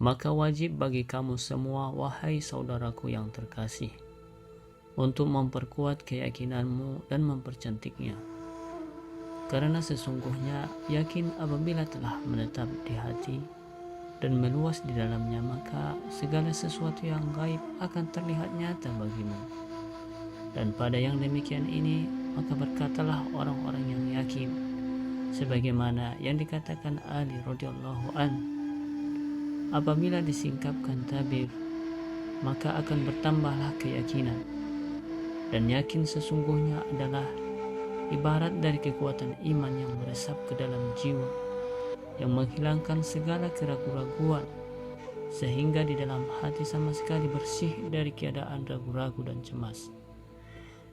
Maka wajib bagi kamu semua, wahai saudaraku yang terkasih, untuk memperkuat keyakinanmu dan mempercantiknya. Karena sesungguhnya yakin apabila telah menetap di hati dan meluas di dalamnya, maka segala sesuatu yang gaib akan terlihat nyata bagimu. Dan pada yang demikian ini, maka berkatalah orang-orang yang yakin, sebagaimana yang dikatakan Ali radhiyallahu an, apabila disingkapkan tabir, maka akan bertambahlah keyakinan. Dan yakin sesungguhnya adalah ibarat dari kekuatan iman yang meresap ke dalam jiwa, yang menghilangkan segala keraguan-raguan, sehingga di dalam hati sama sekali bersih dari keadaan ragu-ragu dan cemas.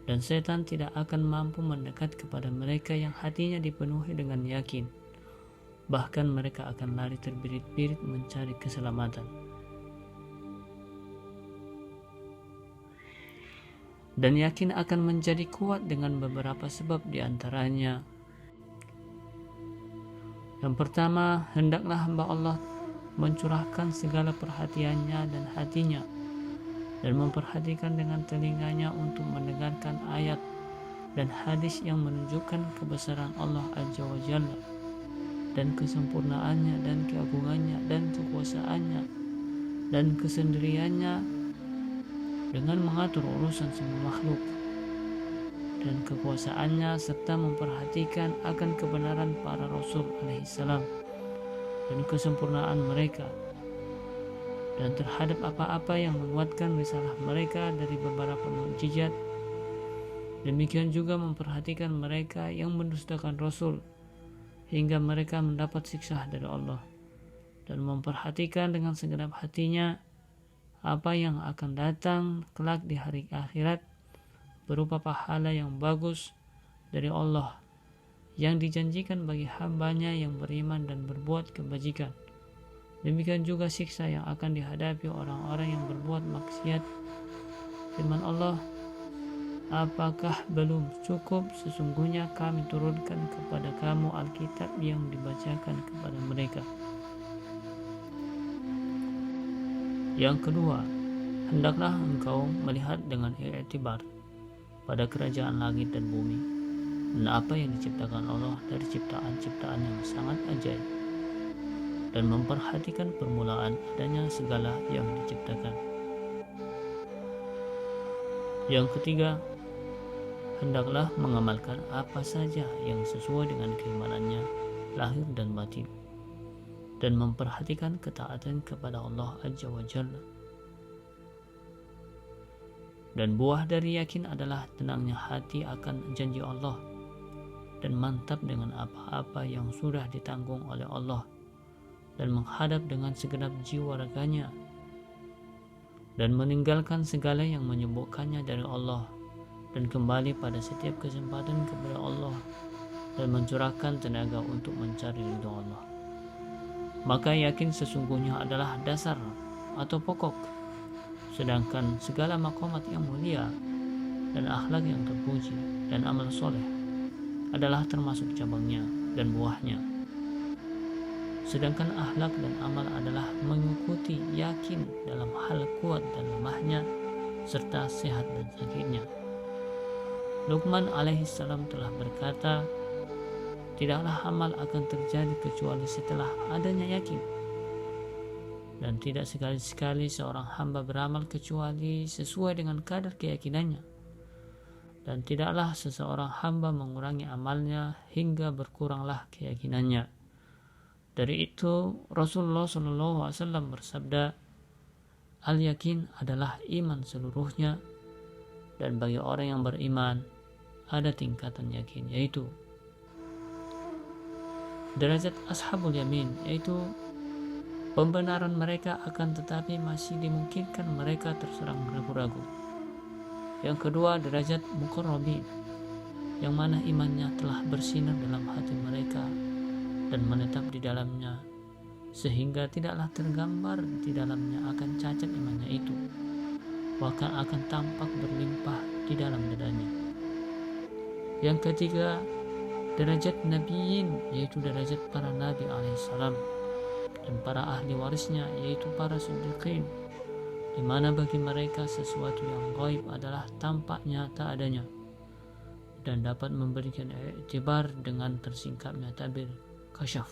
Dan setan tidak akan mampu mendekat kepada mereka yang hatinya dipenuhi dengan yakin. Bahkan mereka akan lari terbirit-birit mencari keselamatan. Dan yakin akan menjadi kuat dengan beberapa sebab, diantaranya: yang pertama, hendaklah hamba Allah mencurahkan segala perhatiannya dan hatinya, dan memperhatikan dengan telinganya untuk mendengarkan ayat dan hadis yang menunjukkan kebesaran Allah Azza wa Jalla, dan kesempurnaannya dan keagungannya dan kekuasaannya dan kesendiriannya dengan mengatur urusan semua makhluk dan kekuasaannya, serta memperhatikan akan kebenaran para Rasul alaihissalam dan kesempurnaan mereka, dan terhadap apa-apa yang menguatkan risalah mereka dari beberapa mukjizat. Demikian juga memperhatikan mereka yang mendustakan Rasul hingga mereka mendapat siksa dari Allah, dan memperhatikan dengan segenap hatinya apa yang akan datang kelak di hari akhirat berupa pahala yang bagus dari Allah yang dijanjikan bagi hambanya yang beriman dan berbuat kebajikan. Demikian juga siksa yang akan dihadapi orang-orang yang berbuat maksiat. Firman Allah, apakah belum cukup sesungguhnya kami turunkan kepada kamu Alkitab yang dibacakan kepada mereka. Yang kedua, hendaklah engkau melihat dengan i'tibar pada kerajaan langit dan bumi, dan apa yang diciptakan Allah dari ciptaan-ciptaan yang sangat ajaib, dan memperhatikan permulaan adanya segala yang diciptakan. Yang ketiga, hendaklah mengamalkan apa saja yang sesuai dengan keimanannya lahir dan batin, dan memperhatikan ketaatan kepada Allah Azza wa Jalla. Dan buah dari yakin adalah tenangnya hati akan janji Allah, dan mantap dengan apa-apa yang sudah ditanggung oleh Allah, dan menghadap dengan segenap jiwa raganya, dan meninggalkan segala yang menyibukkannya dari Allah, dan kembali pada setiap kesempatan kepada Allah, dan mencurahkan tenaga untuk mencari ridho Allah. Maka yakin sesungguhnya adalah dasar atau pokok, sedangkan segala maqamat yang mulia dan akhlak yang terpuji dan amal soleh adalah termasuk cabangnya dan buahnya. Sedangkan akhlak dan amal adalah mengikuti yakin dalam hal kuat dan lemahnya, serta sehat dan sakitnya. Luqman alaihissalam telah berkata, tidaklah amal akan terjadi kecuali setelah adanya yakin, dan tidak sekali-sekali seorang hamba beramal kecuali sesuai dengan kadar keyakinannya, dan tidaklah seseorang hamba mengurangi amalnya hingga berkuranglah keyakinannya. Dari itu Rasulullah SAW bersabda, al-yakin adalah iman seluruhnya, dan bagi orang yang beriman ada tingkatan yakin, yaitu derajat ashabul yamin, yaitu pembenaran mereka akan tetapi masih dimungkinkan mereka terserang ragu-ragu. Yang kedua, derajat muqarrabin, yang mana imannya telah bersinar dalam hati mereka dan menetap di dalamnya, sehingga tidaklah tergambar di dalamnya akan cacat imannya itu, bahkan akan tampak berlimpah di dalam dadanya. Yang ketiga, derajat nabiyin, yaitu derajat para nabi alaihissalam, dan para ahli warisnya, yaitu para siddiqin, di mana bagi mereka sesuatu yang gaib adalah tampak nyata adanya dan dapat memberikan iktibar dengan tersingkapnya tabir kasyaf.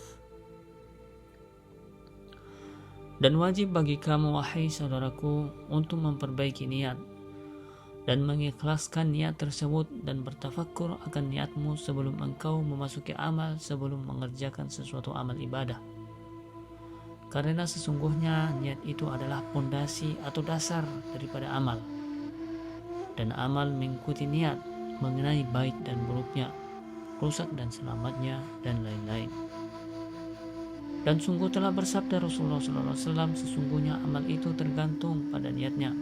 Dan wajib bagi kamu, wahai saudaraku, untuk memperbaiki niat dan mengikhlaskan niat tersebut dan bertafakkur akan niatmu sebelum engkau memasuki amal, sebelum mengerjakan sesuatu amal ibadah. Karena sesungguhnya niat itu adalah pondasi atau dasar daripada amal, dan amal mengikuti niat mengenai baik dan buruknya, rusak dan selamatnya, dan lain-lain. Dan sungguh telah bersabda Rasulullah SAW, sesungguhnya amal itu tergantung pada niatnya,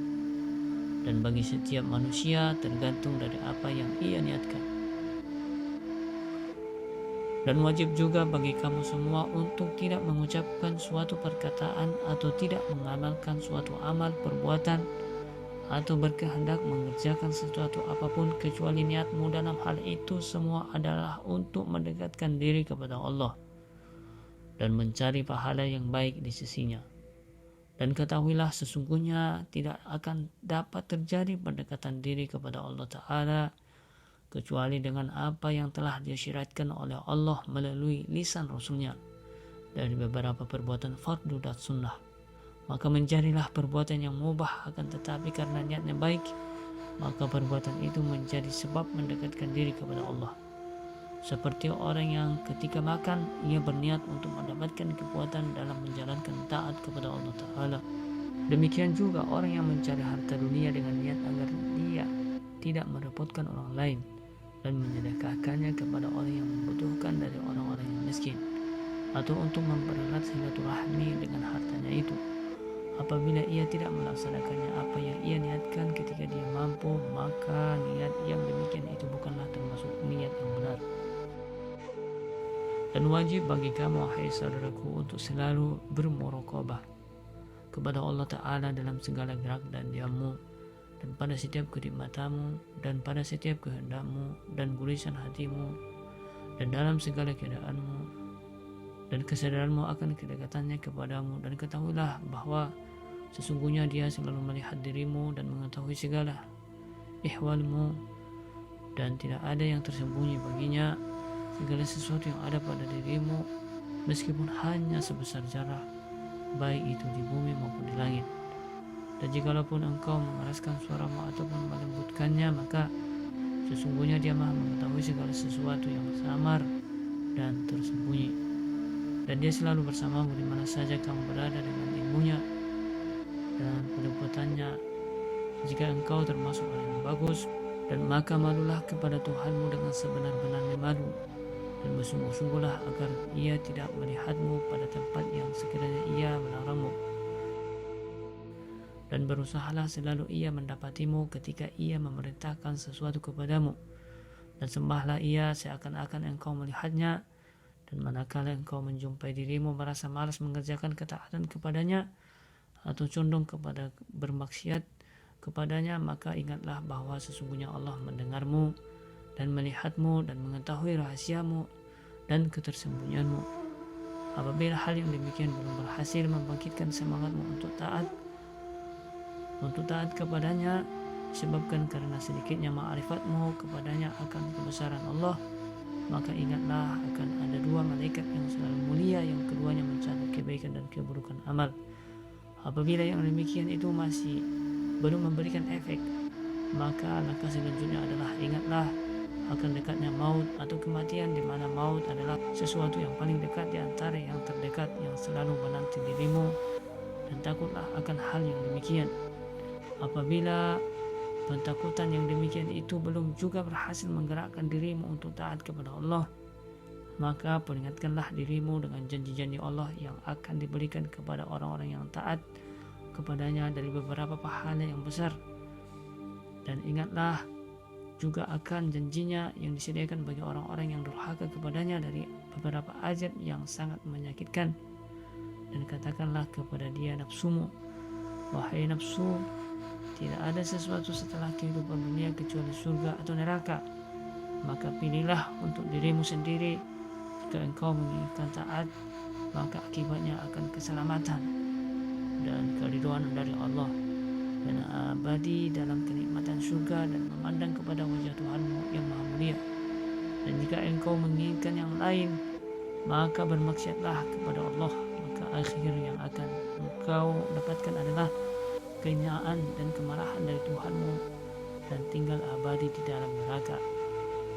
dan bagi setiap manusia tergantung dari apa yang ia niatkan. Dan wajib juga bagi kamu semua untuk tidak mengucapkan suatu perkataan atau tidak mengamalkan suatu amal perbuatan atau berkehendak mengerjakan sesuatu apapun kecuali niatmu dalam hal itu semua adalah untuk mendekatkan diri kepada Allah dan mencari pahala yang baik di sisinya. Dan ketahuilah sesungguhnya tidak akan dapat terjadi pendekatan diri kepada Allah Ta'ala kecuali dengan apa yang telah disyariatkan oleh Allah melalui lisan Rasulnya dari beberapa perbuatan fardu dan sunnah. Maka mencarilah perbuatan yang mubah, akan tetapi karena niatnya baik, maka perbuatan itu menjadi sebab mendekatkan diri kepada Allah. Seperti orang yang ketika makan ia berniat untuk mendapatkan kekuatan dalam menjalankan taat kepada Allah Ta'ala. Demikian juga orang yang mencari harta dunia dengan niat agar dia tidak merepotkan orang lain dan menyedekahkannya kepada orang yang membutuhkan dari orang-orang yang miskin, atau untuk mempererat silaturahmi dengan hartanya itu. Apabila ia tidak melaksanakannya apa yang ia niatkan ketika dia mampu, maka niat yang demikian itu bukanlah termasuk niat yang benar. Dan wajib bagi kamu, wahai saudaraku, untuk selalu bermuraqabah kepada Allah Ta'ala dalam segala gerak dan diammu, dan pada setiap kedip matamu, dan pada setiap kehendakmu dan gurisan hatimu, dan dalam segala keadaanmu, dan kesadaranmu akan kedekatannya kepadamu. Dan ketahuilah bahwa sesungguhnya dia selalu melihat dirimu dan mengetahui segala ihwalmu, dan tidak ada yang tersembunyi baginya. Segala sesuatu yang ada pada dirimu, meskipun hanya sebesar zarah, baik itu di bumi maupun di langit. Dan jikalaupun engkau mengeraskan suaramu ataupun melembutkannya, maka sesungguhnya dia maha mengetahui segala sesuatu yang samar dan tersembunyi. Dan dia selalu bersamamu di mana saja kamu berada dengan ilmunya dan perbuatannya. Jika engkau termasuk orang yang bagus, dan maka malulah kepada Tuhanmu dengan sebenar-benarnya malu, dan bersungguh-sungguhlah agar ia tidak melihatmu pada tempat yang sekiranya ia melarangmu. Dan berusahalah selalu ia mendapatimu ketika ia memerintahkan sesuatu kepadamu, dan sembahlah ia seakan-akan engkau melihatnya. Dan manakala engkau menjumpai dirimu merasa malas mengerjakan ketaatan kepadanya atau condong kepada bermaksiat kepadanya, maka ingatlah bahwa sesungguhnya Allah mendengarmu dan melihatmu dan mengetahui rahasiamu dan ketersembunyianmu. Apabila hal yang demikian belum berhasil membangkitkan semangatmu untuk taat kepadanya, disebabkan karena sedikitnya ma'rifatmu kepadanya akan kebesaran Allah, maka ingatlah akan ada dua malaikat yang selalu mulia, yang keduanya mencatat kebaikan dan keburukan amal. Apabila yang demikian itu masih belum memberikan efek, maka langkah selanjutnya adalah ingatlah akan dekatnya maut atau kematian, di mana maut adalah sesuatu yang paling dekat di antara yang terdekat yang selalu menanti dirimu, dan takutlah akan hal yang demikian. Apabila pentakutan yang demikian itu belum juga berhasil menggerakkan dirimu untuk taat kepada Allah, maka peringatkanlah dirimu dengan janji-janji Allah yang akan diberikan kepada orang-orang yang taat kepadanya dari beberapa pahala yang besar. Dan ingatlah juga akan janjinya yang disediakan bagi orang-orang yang durhaka kepadanya dari beberapa azab yang sangat menyakitkan. Dan katakanlah kepada dia, nafsumu, wahai nafsu, tidak ada sesuatu setelah kehidupan dunia kecuali surga atau neraka. Maka pilihlah untuk dirimu sendiri. Jika engkau menginginkan taat, maka akibatnya akan keselamatan dan keridhaan dari Allah dan abadi dalam kenikmatan surga dan memandang kepada wajah Tuhanmu yang maha mulia. Dan jika engkau menginginkan yang lain, maka bermaksiatlah kepada Allah, maka akhir yang akan engkau dapatkan adalah kehinaan dan kemarahan dari Tuhanmu dan tinggal abadi di dalam neraka.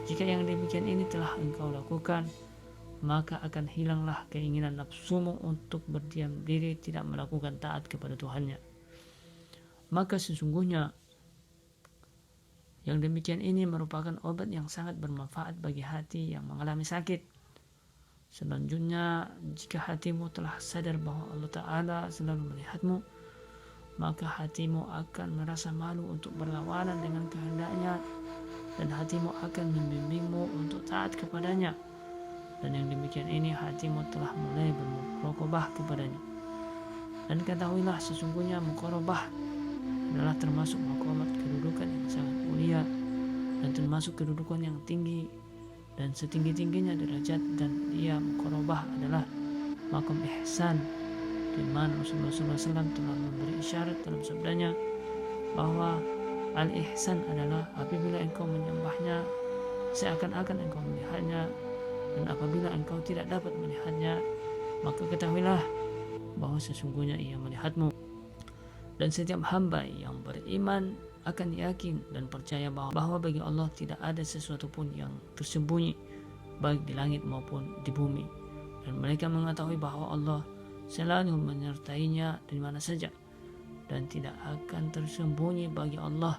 Jika yang demikian ini telah engkau lakukan, maka akan hilanglah keinginan nafsumu untuk berdiam diri tidak melakukan taat kepada Tuhannya. Maka sesungguhnya yang demikian ini merupakan obat yang sangat bermanfaat bagi hati yang mengalami sakit. Selanjutnya, jika hatimu telah sadar bahwa Allah Ta'ala selalu melihatmu, maka hatimu akan merasa malu untuk berlawanan dengan kehendaknya, dan hatimu akan membimbingmu untuk taat kepadanya. Dan yang demikian ini hatimu telah mulai bermuraqabah kepadanya. Dan ketahuilah sesungguhnya muqarabah adalah termasuk maqamat kedudukan yang sangat mulia dan termasuk kedudukan yang tinggi dan setinggi-tingginya derajat, dan dia muqarabah adalah maqam ihsan, di mana Rasulullah SAW telah memberi isyarat dalam sabdanya bahwa al-ihsan adalah apabila engkau menyembahnya seakan-akan engkau melihatnya, dan apabila engkau tidak dapat melihatnya, maka ketahuilah bahwa sesungguhnya ia melihatmu. Dan setiap hamba yang beriman akan yakin dan percaya bahwa bagi Allah tidak ada sesuatu pun yang tersembunyi baik di langit maupun di bumi, dan mereka mengetahui bahwa Allah selalu menyertainya di mana saja, dan tidak akan tersembunyi bagi Allah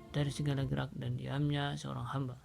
dari segala gerak dan diamnya seorang hamba.